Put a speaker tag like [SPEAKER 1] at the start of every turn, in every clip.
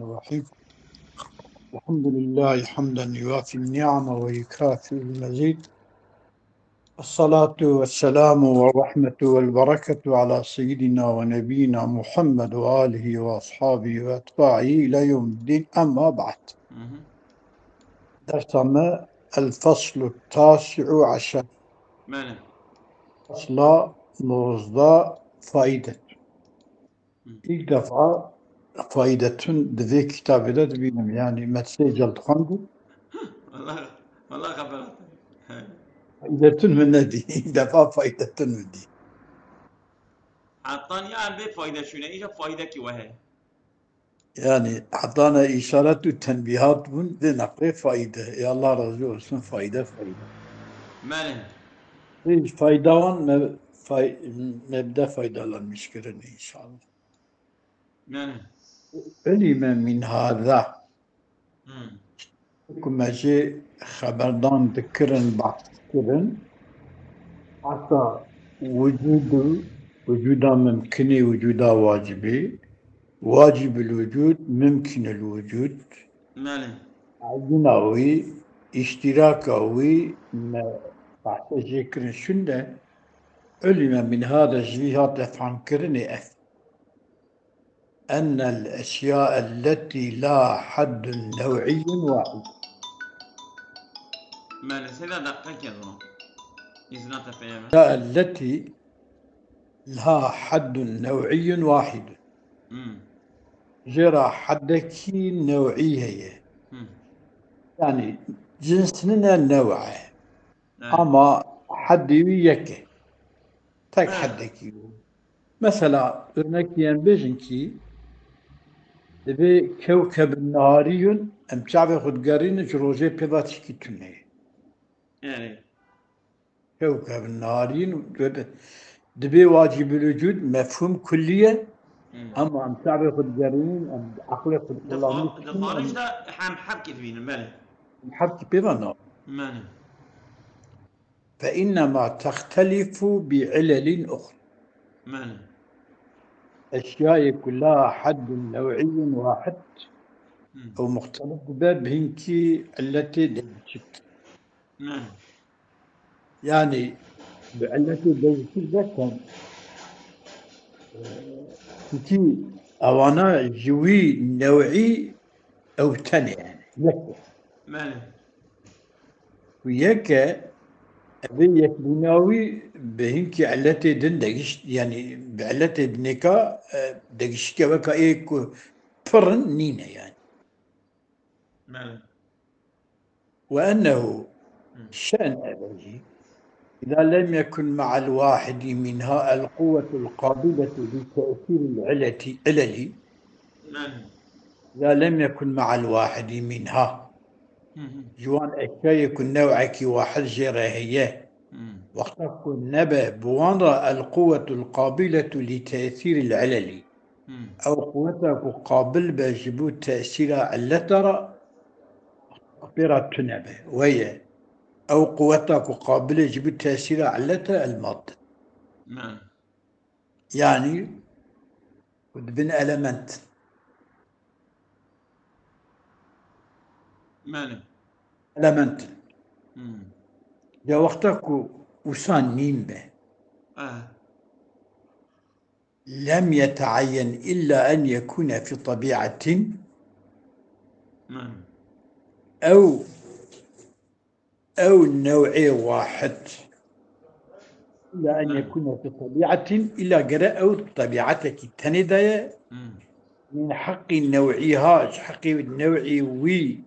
[SPEAKER 1] الرحيم. الحمد لله حمدا يوافي النعم ويكافئ المزيد. الصلاة والسلام والرحمة والبركة على سيدنا ونبينا محمد وآله وأصحابه وأتباعه إلى يوم الدين. أما بعد، درسنا الفصل 19.
[SPEAKER 2] بله.
[SPEAKER 1] فصل موضوع فائدة. İlk defa faidatın dediği kitabı da benim yani mesajı aldık.
[SPEAKER 2] والله خبرت.
[SPEAKER 1] Faidatın mı ne diye? İlk defa faidatın mı diye.
[SPEAKER 2] عطاني يعني بيت فايدة شو إيش فايدة كي وهي.
[SPEAKER 1] Yani hatana işaretü tenbihat bun ve nakle fayda. Ya Allah razı olsun fayda.
[SPEAKER 2] بله.
[SPEAKER 1] Hiç faydavan mebde faydalanmış girin inşallah.
[SPEAKER 2] بله.
[SPEAKER 1] Ölime min hâzâ. Hükümeci haberdan dikirin bahsikirin. Hatta vücuda mümkini vücuda vacibi. Vacibül vücud, mümkünül vücud.
[SPEAKER 2] بله.
[SPEAKER 1] عينوي اشتراكوي بحث ذكر شنة علم من هذا الجهات أفهم كرني أن الأشياء التي لا حد نوعي واحد.
[SPEAKER 2] بله سيدا دقيقة يا ظنو. إذن تفهم.
[SPEAKER 1] التي لها حد نوعي واحد. جرى حدك نوعي هي. يعني جنسنا نوع. أما حد يكه. تك حدك. Mesela örnek diyen bejin ki debi kevkeb nariyun em çabe xudgarin roje peda çiki tüne.
[SPEAKER 2] يعني.
[SPEAKER 1] Kevkeb nariyun debi vacibül vücud mefhum külliye ama em çabe xudgarin em akle xud kullanmış için
[SPEAKER 2] خارج
[SPEAKER 1] em
[SPEAKER 2] ده حام حبكي فينا بله.
[SPEAKER 1] habki peda na.
[SPEAKER 2] بله.
[SPEAKER 1] فإنما تختلف بعلل أخرى.
[SPEAKER 2] بله.
[SPEAKER 1] أشياء كلها حد نوعي واحد أو مختلف بهنكي التي دلتشت.
[SPEAKER 2] بله.
[SPEAKER 1] يعني التي دلتشت ذكر كي أوانا جوي نوعي أو تاني يعني يكا
[SPEAKER 2] بله.
[SPEAKER 1] ويكا أبي يكبناوي بهنكي التي دندقش يعني بعلتي دنكا دقشكا وكا إيكو فرن نينا يعني.
[SPEAKER 2] بله.
[SPEAKER 1] وأنه شأن أبيه إذا لم يكن مع الواحد منها القوة القابلة لتأثير العلل
[SPEAKER 2] بله.
[SPEAKER 1] إذا لم يكن مع الواحد منها جوان أشياء يكون نوعك واحد جراهية وقت تكون نبى بوانرا القوة القابلة لتأثير العلل أو قوتك قابل بجبو تأثير علترا أخبرت نبى وهي أو قوتك قابلة جبو تأثير علتها المادة. يعني بن ألمنت ألمنت يا وقتك وسان نيمبه لم يتعين إلا أن يكون في طبيعة أو نوع واحد إلا أن يكون في طبيعة إلا قراء أو طبيعتك تندى من حق نوعها حق النوع وي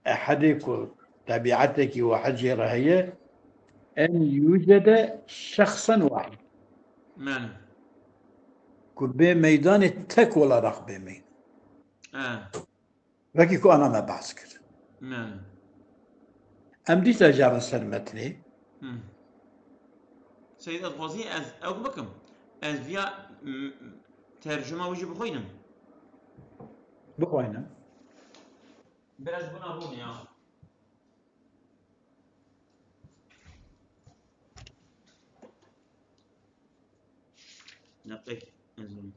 [SPEAKER 1] أحدك طبيعتك وحجرها هي أن يوجد شخصا واحد كبه ميدان التك ولا رغبه ميدان وكيكو أنا ما بحسكر أم دي تجارة سلمتني
[SPEAKER 2] سيد الغوزي أو بكم از فيا ترجمة وجه بخوينم
[SPEAKER 1] بخوينا
[SPEAKER 2] biraz buna bun ya. نقي انزل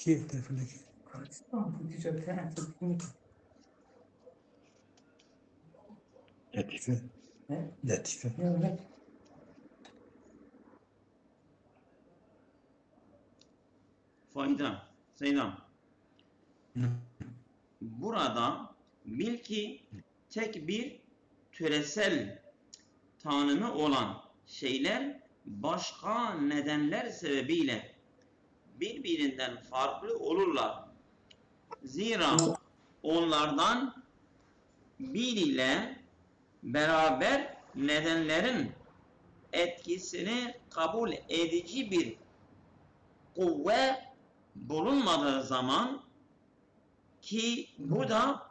[SPEAKER 1] كيف تلفونك؟ لطيفة لطيفة
[SPEAKER 2] Fayda. Selam. Burada bil ki tek bir töresel tanımı olan şeyler başka nedenler sebebiyle birbirinden farklı olurlar. Zira onlardan biriyle beraber nedenlerin etkisini kabul edici bir kuvve bulunmadığı zaman ki bu da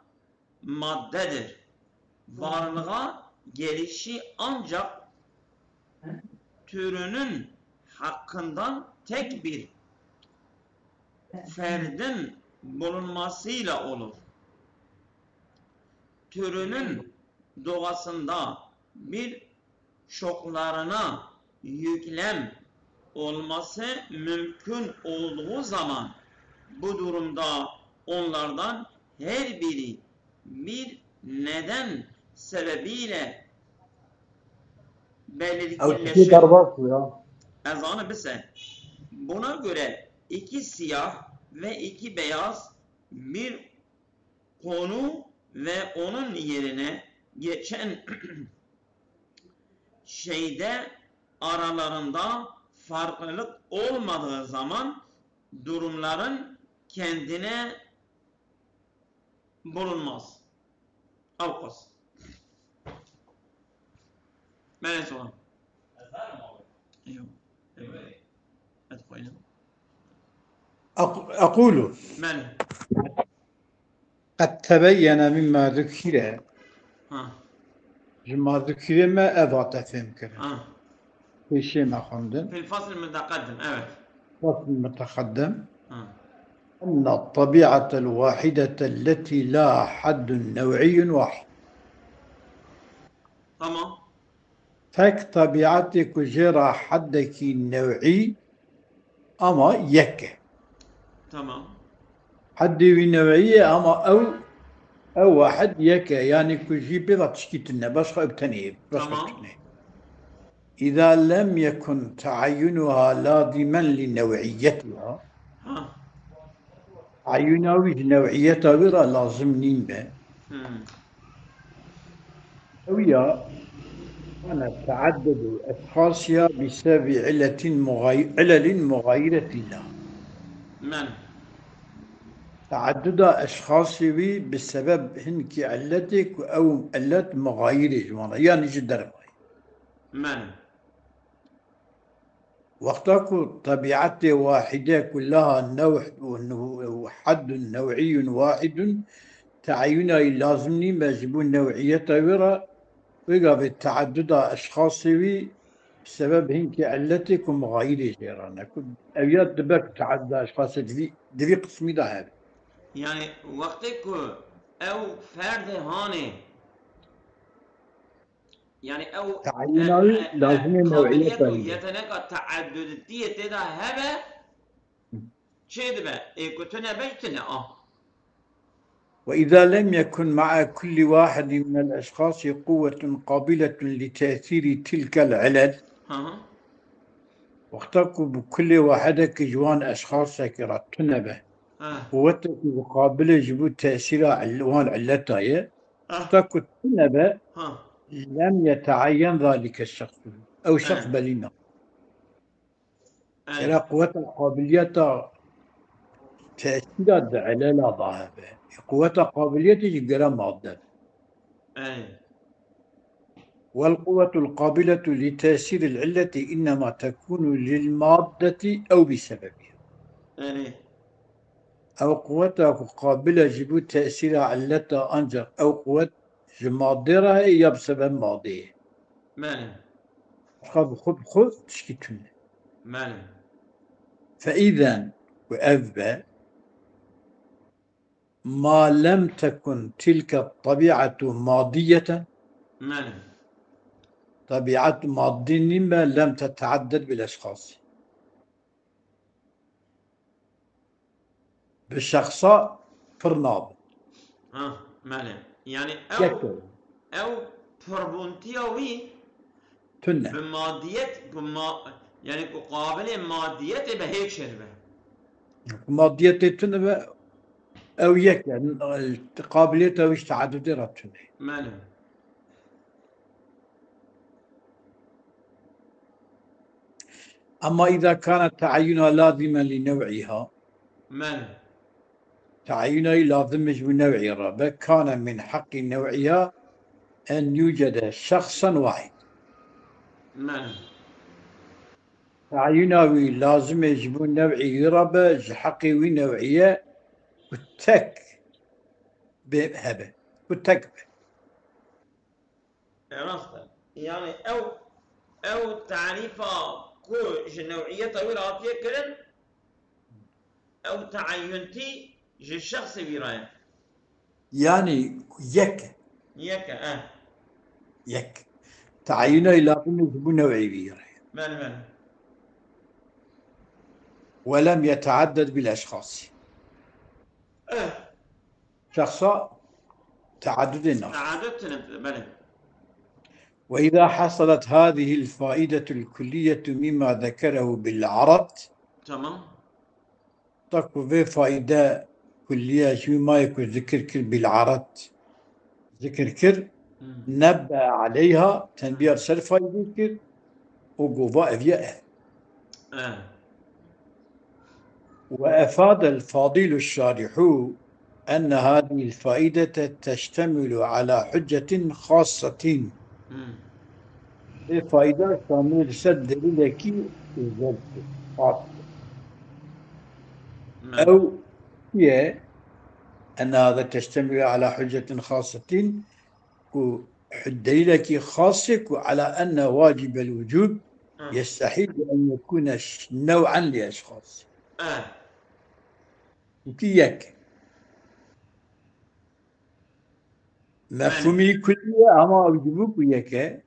[SPEAKER 2] maddedir. Varlığa gelişi ancak türünün hakkından tek bir ferdin bulunmasıyla olur. Türünün doğasında bir şoklarına yüklem olması mümkün olduğu zaman bu durumda onlardan her biri bir neden sebebiyle belirginleşir. Ezanı bilse. Buna göre iki siyah ve iki beyaz bir konu ve onun yerine geçen şeyde aralarında farklılık olmadığı zaman durumların kendine bulunmaz. Avkas. Ben sonra.
[SPEAKER 1] أقول
[SPEAKER 2] من
[SPEAKER 1] قد تبين مما ذكر
[SPEAKER 2] ها
[SPEAKER 1] ما ذكر ما أضغط فهم كذا
[SPEAKER 2] ها
[SPEAKER 1] في شيء ما خندم
[SPEAKER 2] في الفصل المتقدم evet
[SPEAKER 1] فصل متقدم
[SPEAKER 2] ها
[SPEAKER 1] أن الطبيعة الواحدة التي لا حد نوعي واحد
[SPEAKER 2] tamam
[SPEAKER 1] فك طبيعتك جرى حدك نوعي أما يك
[SPEAKER 2] tamam
[SPEAKER 1] حد نوعية أما أو واحد يك يعني كجي بضع تشكيتنا بس خبتني بس
[SPEAKER 2] tamam
[SPEAKER 1] خبتني إذا لم يكن تعينها لازما لنوعيتها
[SPEAKER 2] ha
[SPEAKER 1] عيناوي نوعيتها غير لازم نيمة ويا أنا تعدد أشخاصها بسبب علل مغايرة لها
[SPEAKER 2] من
[SPEAKER 1] تعدد أشخاصي بسبب هنك علتك أو علت مغايرة يعني جدا
[SPEAKER 2] من
[SPEAKER 1] وقتك طبيعتي واحدة كلها نوع وحد نوعي واحد تعينها لازمني مجبون نوعية غير ويقف تعدد أشخاصي بسبب هنك علتك ومغايرة جيرانا أبيات دبك تعدد أشخاصي دبي قسمي ده هذا
[SPEAKER 2] yani vakti ku ev ferdi hane yani ev
[SPEAKER 1] تعينها لازم نوعية
[SPEAKER 2] kabiliyetu yetenek taaddüdiyeti de hebe şeydi be kutune beytine
[SPEAKER 1] وإذا لم يكن مع كل واحد من الأشخاص قوة قابلة لتأثير تلك العلل وقتك بكل واحدة كجوان أشخاص كرتنبه قوتك مقابلة جبو تأثير علوان علتها وقتك تنبه لم يتعين ذلك الشخص أو شخص بلينا إلى قوة القابلية تأثير على ضعفه قوة قابلية جرى مادة والقوة القابلة لتأثير العلة إنما تكون للمادة أو بسببها أو قوة قابلة جبو تأثير علتها أنجر أو قوة مادرة هي بسبب ماضيه خذ تشكيتون فإذا وأذبى ما لم تكن تلك الطبيعة ماضية طبيعة ماضية ما لم تتعدد بالأشخاص بالشخصة فرناب
[SPEAKER 2] معنى يعني أو بربونتيوي
[SPEAKER 1] تنة
[SPEAKER 2] بماديات يعني قابل ماديات بهيك شربه
[SPEAKER 1] ماديات تنة أو يك يعني قابليته وش تعدد رتنة
[SPEAKER 2] معنى
[SPEAKER 1] أما إذا كانت تعينها لازما لنوعها تعينها لازم بنوعها الرابع كان من حق نوعها أن يوجد شخصا واحد تعينها لازم يجبون نوعي رابع حقي ونوعية وتك بهبة وتك
[SPEAKER 2] عرفت يعني أو تعريفها كو نوعية طويلة كرن أو تعينتي الشخص برايه
[SPEAKER 1] يعني يك يك تعينه لازم يجبون نوعي برايه
[SPEAKER 2] من
[SPEAKER 1] ولم يتعدد بالأشخاص شخصا تعدد الناس وإذا حصلت هذه الفائدة الكلية مما ذكره بالعرض
[SPEAKER 2] تمام
[SPEAKER 1] تكو في فائدة كلية شو ما يكون ذكر كر بالعرض ذكر كر نبأ عليها تنبيه سر فائدة كر وقوفاء فيها وأفاد الفاضل الشارح أن هذه الفائدة تشتمل على حجة خاصة فائدة شامل سد لك أو هي أن هذا تشتمل على حجة خاصة دليلك خاصك على أن واجب الوجوب يستحيل أن يكون نوعا لأشخاص وكيك مفهومي كلية أما وجوبك وياك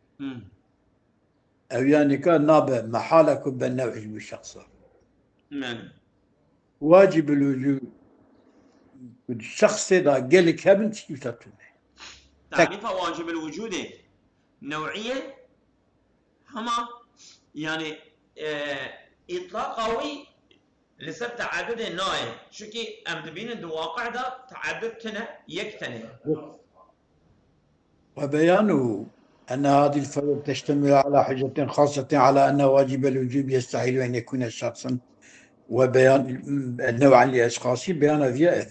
[SPEAKER 1] أو يعني كان نابع محالك بالنوع بالشخص واجب الوجوب الشخص إذا قال لك هبن تشتتونه
[SPEAKER 2] تعريف واجب الوجود نوعية هما يعني إطلاق قوي لسبب تعدد النوعي شكي أم تبين الواقع ده تعدد تنا يكتنه
[SPEAKER 1] وبيانه أن هذه الفائدة تشتمل على حجة خاصة على أن واجب الوجوب يستحيل أن يكون شخصا وبيان نوعا لأشخاص بيان فيها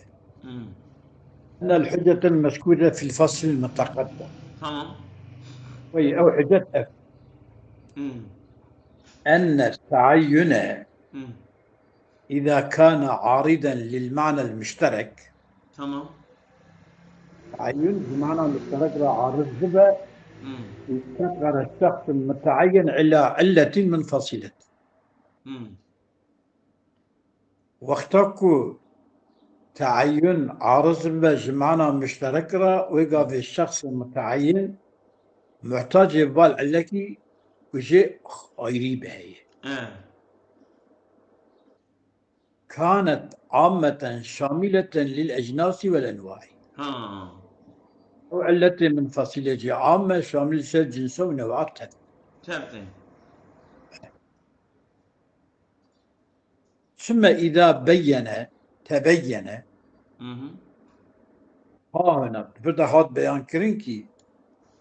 [SPEAKER 1] أن الحجة المذكورة في الفصل المتقدم وهي أو حجة F أن التعين إذا كان عارضا للمعنى المشترك تعين بمعنى المشترك عارض بها يستقر الشخص المتعين على علة منفصلة واختكوا تعين عارض بمعنى مشترك ويقع في الشخص المتعين محتاج يبال علكي وشيء غيري هي كانت عامة شاملة للأجناس والأنواع وعلة منفصلة عامة شاملة الجنس ونوعات ثم إذا تبين هنا فتحات بيان كرنكي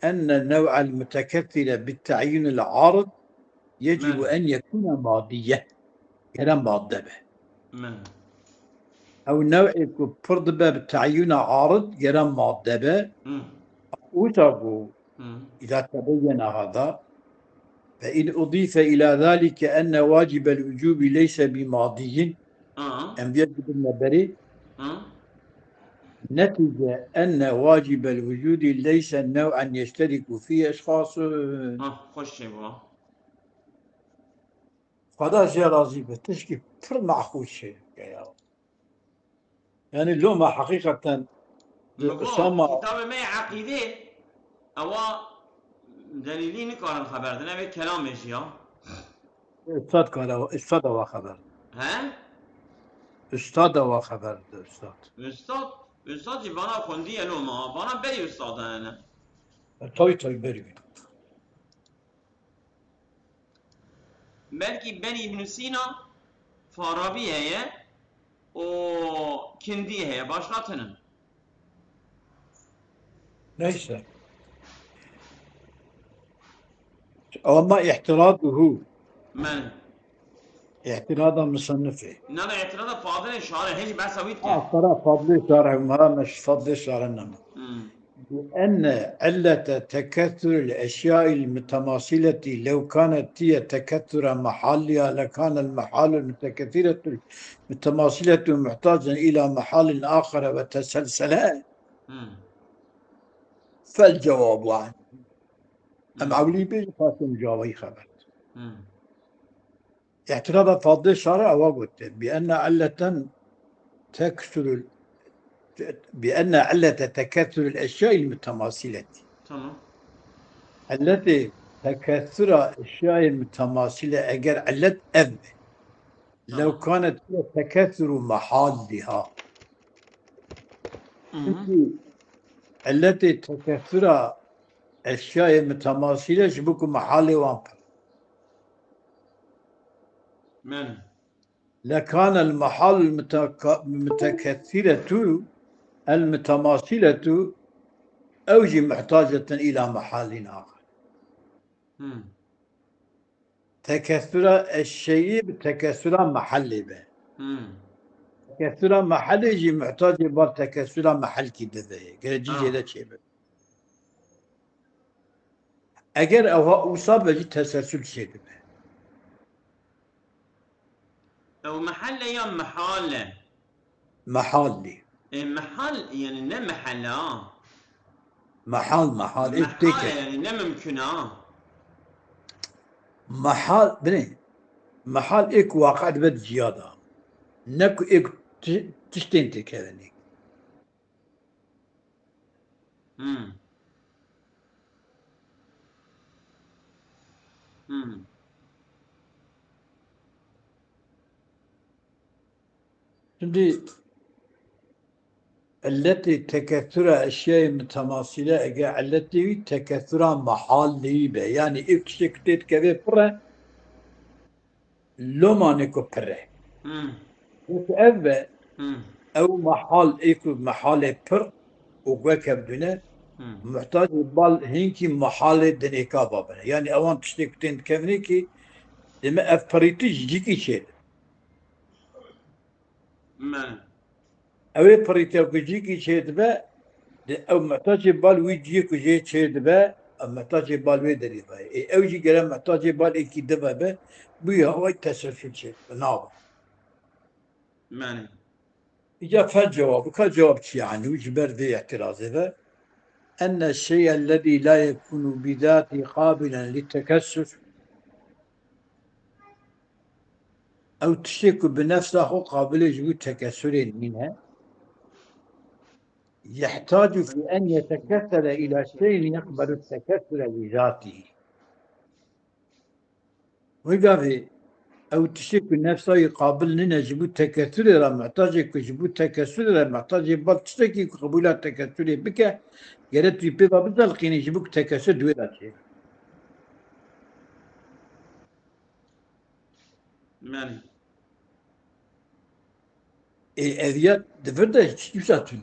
[SPEAKER 1] أن النوع المتكثر بالتعيين العارض يجب أن يكون ماضية كلام ماضبة أو نوع يكون فرضبة بالتعيين عارض كلام ماضبة وتقول إذا تبين هذا فإن أضيف إلى ذلك أن واجب الوجوب ليس بماضي أم يجب النبري نتيجة أن واجب الوجود ليس نوعا يشترك فيه أشخاص هذا شيء راضي بتشكي فر معخوش شيء يعني اللومة حقيقة
[SPEAKER 2] أسامة كتاب ما عقيدة أو دليلين كان خبر ده نبي كلام إيش يا
[SPEAKER 1] استاد خبر
[SPEAKER 2] ها
[SPEAKER 1] استاد و خبر ده
[SPEAKER 2] استاد جی بنا خوندی الو ما بنا بری استاد انا
[SPEAKER 1] توی بری
[SPEAKER 2] بلکی بنی ابن سینا فارابی هەیە و کندی هەیە باشقاتنن
[SPEAKER 1] نيسا أما اعتراضه
[SPEAKER 2] من
[SPEAKER 1] اعتراض مصنفه
[SPEAKER 2] نانا اعتراض فاضل شارع هيج بس اويت كان
[SPEAKER 1] ترى فضل شرع ما مش فضل شرع إنما بأن علة تكثر الأشياء المتماثلة لو كانت هي تكثر محلها لكان المحال المتكثرة المتماثلة محتاجا إلى محال آخر وتسلسلا فالجواب عنه أم عولي بيجي فاتم جوابي خبر اعتراض فضل الشرع وقلت بأن علة تكثر الأشياء المتماثلة
[SPEAKER 2] تمام
[SPEAKER 1] التي تكثر الأشياء المتماثلة أجر علة أب لو كانت تكثر محلها التي تكثر الأشياء المتماثلة شبك محل وامبر
[SPEAKER 2] من
[SPEAKER 1] لكان المحال المتكثرة المتماثلة أوجي محتاجة إلى محل آخر تكثر الشيء بتكثر محل به تكثر محل يجي محتاج بار تكثر محل كده قال جي هذا شيء أجر أو أصاب يجي تسلسل شيء به
[SPEAKER 2] او محل يا محل
[SPEAKER 1] محلي
[SPEAKER 2] محل يعني نه محل
[SPEAKER 1] محل
[SPEAKER 2] يعني نه ممكن
[SPEAKER 1] محل بني محل إك واقع بد زيادة نكو إك تشتين كذا şimdi التي تكثر أشياء متماثلة التي تكثر محلي به يعني إكشكتت كذا برا لو ما نكو برا وتأبى أو محل إيكو محل بر وقوكب دونه محتاج بال هينكي محل دنيكا بابنا يعني أوان تشتكتين كذنيكي لما أفريتي جيكي شيء أوي بريتي وجيكي شيء دبا أو محتاج بال ويجيك وجي شيء دبا أو محتاج بال ويدري باي أو جي كلام محتاج بال إيكي دبا با بيا هو تسلسل شيء نعم إجا فالجواب كجواب يعني وجبر ذي اعتراض ذا أن الشيء الذي لا يكون بذاته قابلا للتكسر أو تشتك بنفسه قابل لوجود تكسر منها يحتاج في أن يتكسر إلى شيء يقبل التكسر لذاته وقال أو تشتك بنفسه يقابل لنا جبوت تكسر محتاج جبوت تكسر محتاج بل تشتكي قبولات تكسر بك قالت لي بيبا بذلقين يجبوك تكسر دولا شيء أذيات دفرده يساتوني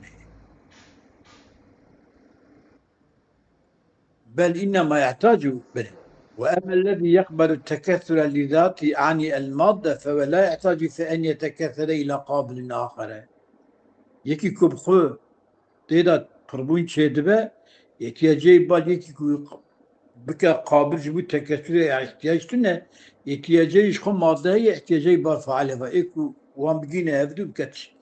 [SPEAKER 1] بل إنما يحتاج به وأما الذي يقبل التكثر لذاته يعني المادة فهو لا يحتاج في أن يتكثر إلى قابل آخر يكي كبخو تيدا قربون شيدبه يتياجي بال يكي بك قابل جبو التكثر احتياج تنه يتياجي يشخو مادة يحتياجي بال فعله فإيكو وان بقينا هفدو بكتش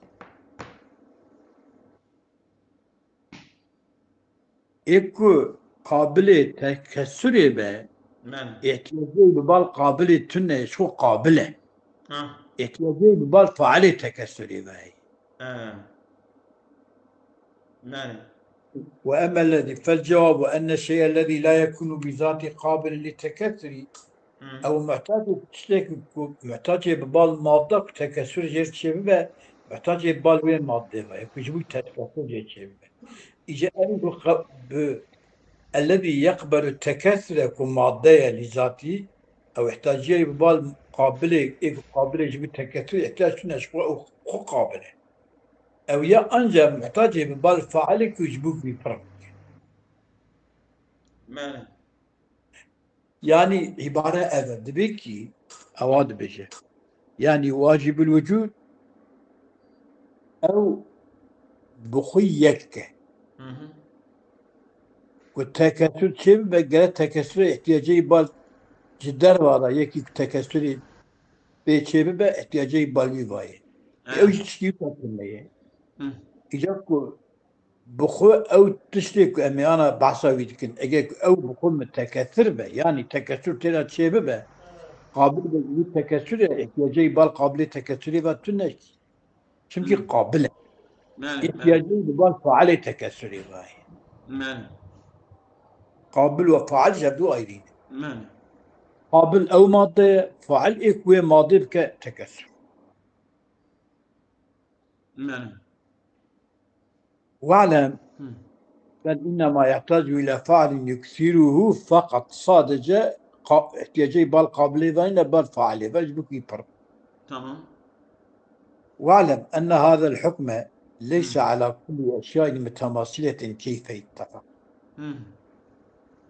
[SPEAKER 1] إيكو قابل تكسر به احتياجي ببال قابل تنه شو قابله احتياجي ببال فعله تكسر به وأما الذي فالجواب أن الشيء الذي لا يكون بذاته قابل للتكسر أو محتاج ببال مادة تكسر جير شبه محتاج يبال وين مادة ما يكجبوا تتفقد يجيب إذا الذي يقبل التكاثر كمادة لذاته أو يحتاج يبال قابلة يجيب التكاثر يحتاج نشوء قابلة أو يا أنجا محتاج يبال فعلك يجيبوك بفرق
[SPEAKER 2] معنى
[SPEAKER 1] يعني عبارة أبد بكي أواد بجه يعني واجب الوجود أو بخيك والتكاثر شيء بقى تكاثر احتياجي بال جدار وراء يكي تكاثر بيشي بقى احتياجي بالي باي أو شيء تكمله إذا بخو أو تشترك أمي أنا بعصاوي لكن أجيك أو بخو متكاثر به يعني تكاثر تلا شيء بقى قابل للتكاثر احتياجي بال قابل تكاثر بتنش شمكي قابلة احتياجي بال فعل تكاثر باي قابل وفعل جدو أيدين قابل أو ماضي فعل إكوي ماضي بك تكسر واعلم بل إنما يحتاج إلى فعل يكثره فقط صادجة احتياجي بالقابل بين بالفعل فاجبك يبر
[SPEAKER 2] تمام
[SPEAKER 1] واعلم أن هذا الحكم ليس على كل أشياء متماثلة كيف يتفق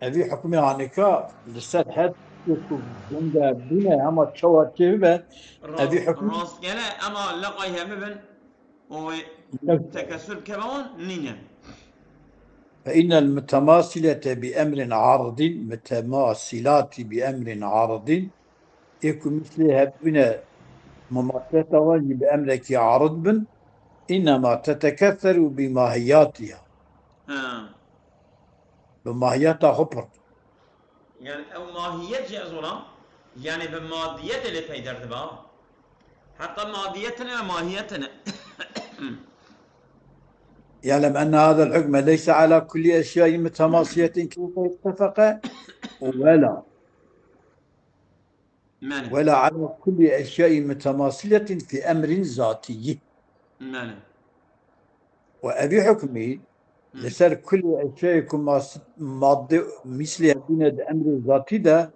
[SPEAKER 1] هذه حكم عنك لسات حد عند بنا هم تشوه تشبه هذه حكم
[SPEAKER 2] راس جلا أما لقيها مبن وتكسر كمان نينا
[SPEAKER 1] فإن المتماثلة بأمر عارض متماثلات بأمر عارض يكون مثلها بنا مماثلة بأمرك عارض بن إنما تتكثر بماهياتها بماهياتها خبر
[SPEAKER 2] يعني أو ماهية جازولا يعني بمادية اللي في درتبا حتى ماديتنا ماهيتنا
[SPEAKER 1] يعلم أن هذا الحكم ليس على كل أشياء متماثلة كيف اتفق ولا على كل أشياء متماثلة في أمر ذاتي وأبي حكمي لسر كل أشياء يكون مثل يكون أمر ذاتي ده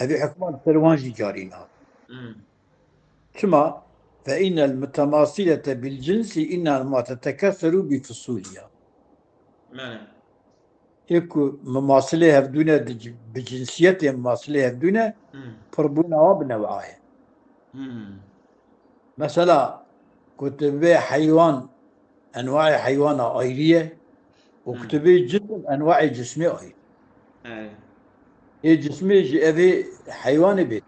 [SPEAKER 1] أبي حكمان سروانجي جارينا ثم فإن المتماثلة بالجنس إنما تتكثر بفصولها يكو مماثلة هفدونة بجنسية مماثلة هفدونة فربونا بنوعها مثلا كتب حيوان أنواع حيوان أيرية وكتب جسم أنواع جسم أيرية إيه جسم أبي حيوان بيت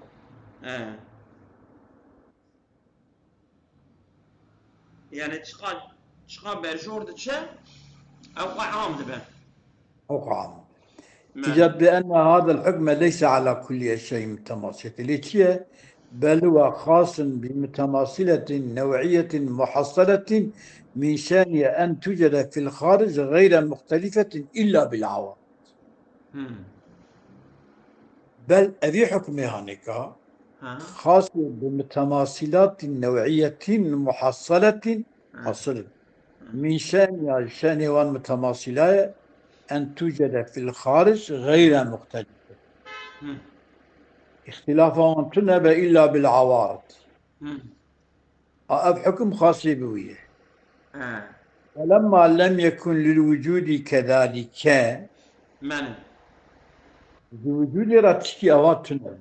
[SPEAKER 2] يعني تشقى برجور دتشا أو قعام دبا
[SPEAKER 1] أو قعام إذا بأن هذا الحكم ليس على كل شيء متماثلة ليش بل هو خاص بمتماثلة نوعية محصلة من شأن أن توجد في الخارج غير مختلفة إلا بالعوارض بل أبي حكم هناك خاص بمتماثلات نوعية محصلة من شأن والمتماثلة أن توجد في الخارج غير مختلفة اختلافهم تنبى إلا بالعوارض أب حكم خاص بويه ولما لم يكن للوجود كذلك الوجود راتشكي أوات تنبى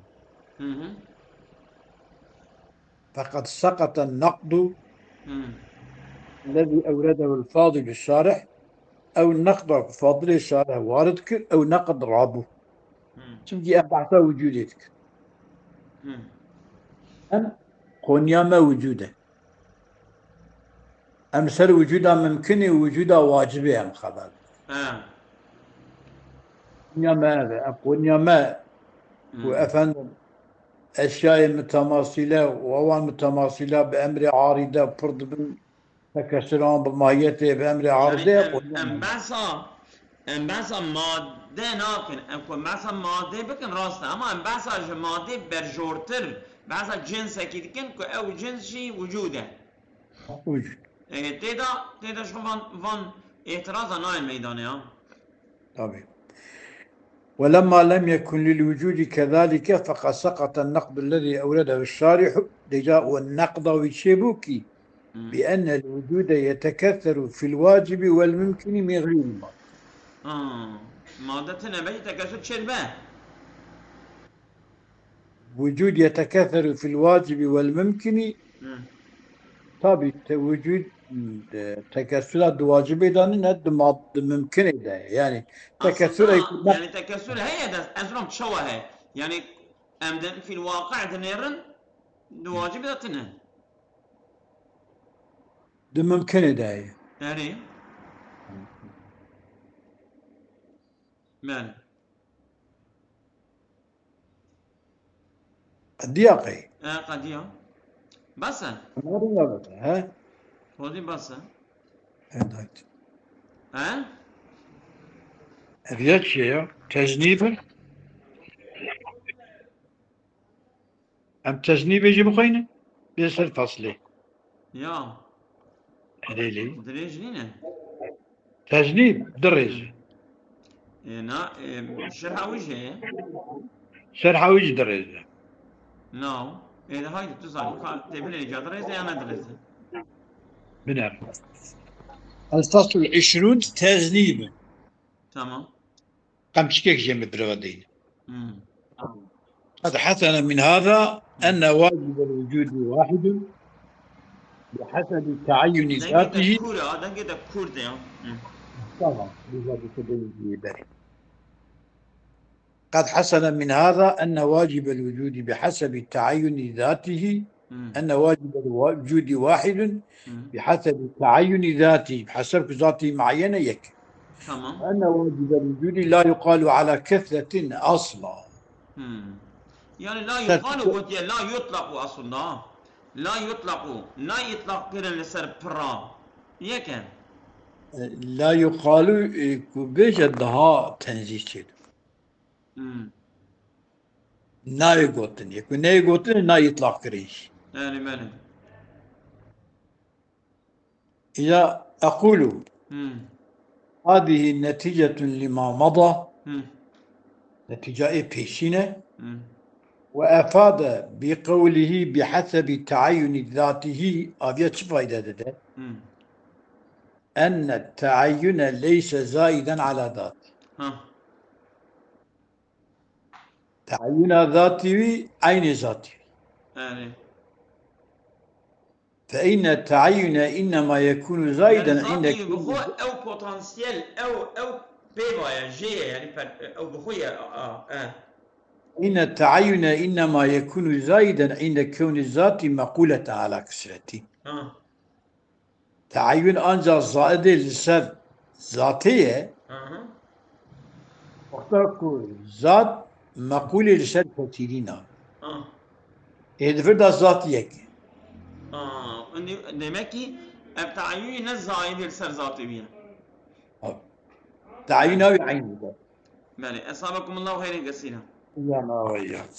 [SPEAKER 1] فقد سقط النقد الذي أورده الفاضل الشارح أو النقد فاضل الشارح واردك أو نقد رابه تمجي أبعث وجودك أم قنيا وجوده أمثل وجوده ممكن وجوده واجبه أم خبر قنيا ما وأفن أشياء متماثلة وهو متماثلة بأمر عارضة فرض تكسران بماهيته بأمر عارضة
[SPEAKER 2] يعني أنباسا مادة ناكن أكو مثلا مادة بكن راسنا أما أنباسا مادة برجورتر باسا جنس أكيد كن أو جنس شي وجوده
[SPEAKER 1] وجود.
[SPEAKER 2] تيدا شو فان اعتراضا نايم ميدانيا.
[SPEAKER 1] طبعا. ولما لم يكن للوجود كذلك فقد سقط النقد الذي أورده الشارح والنقد وشيبوكي بأن الوجود يتكثر في الواجب والممكن من غير الماضي.
[SPEAKER 2] مادة نبي تكثر شربه.
[SPEAKER 1] وجود يتكثر في الواجب والممكن طبعا وجود تكسرات واجب إذا ند ممكن إذا يعني تكسر
[SPEAKER 2] يعني تكسر هي ده أزرم تشوه يعني أمدن في الواقع دنيرن واجب إذا تنه
[SPEAKER 1] ممكن إذا
[SPEAKER 2] يعني من
[SPEAKER 1] الدياقي
[SPEAKER 2] قد يا بس
[SPEAKER 1] ها
[SPEAKER 2] خذي بس
[SPEAKER 1] هدايت
[SPEAKER 2] ها
[SPEAKER 1] رياض شيء تجنيبه أم تجنيبه يجيب خينه بيس الفصلي
[SPEAKER 2] يا
[SPEAKER 1] ليلي
[SPEAKER 2] دريجنينه
[SPEAKER 1] تجنيب درج
[SPEAKER 2] نا شرح وجهه
[SPEAKER 1] شرح وجه درج
[SPEAKER 2] نو إذا هاي تزال تبين لي جدريزة أنا دريزة
[SPEAKER 1] بنعم الفصل 20 تجنيبه
[SPEAKER 2] تمام
[SPEAKER 1] قام تشكيك جمع برغدين قد حسن من هذا أن واجب الوجود واحد بحسب تعين ذاته طبعا قد حسن من هذا أن واجب الوجود بحسب تعين ذاته أن واجب الوجود واحد بحسب تعين ذاته بحسب ذاته معينة يك
[SPEAKER 2] تمام
[SPEAKER 1] أن واجب الوجود لا يقال على كثرة أصلا
[SPEAKER 2] يعني لا يقال لا يطلق أصلا لا يطلق كده لسر برا يكن
[SPEAKER 1] لا يقال كبيج الدها تنزيل شيء نا يقولن يكون نا يقولن نا يطلق كريش
[SPEAKER 2] يعني ماله
[SPEAKER 1] إذا أقول هذه نتيجة لما مضى نتيجة بيشينة وأفاد بقوله بحسب تعين ذاته أبيت فايدة ده أن التعين ليس زائدا على ذاته تعين ذاته عين ذاته فإن التعين إنما يكون زائدا عند
[SPEAKER 2] أو بوتنسيال أو بيبايا جي يعني أو بخويا
[SPEAKER 1] إن التعين إنما يكون زائدا عند كون الذات مقولة على كسرته تعين أنجا زائد لسر ذاتية وقتك ذات مقولة لسر كثيرين هذا ذاتية
[SPEAKER 2] demek ki التعيين زائد لسر ذاتية
[SPEAKER 1] تعيين أو عين
[SPEAKER 2] بله أصابكم الله خير كثيرا
[SPEAKER 1] يا ما وياك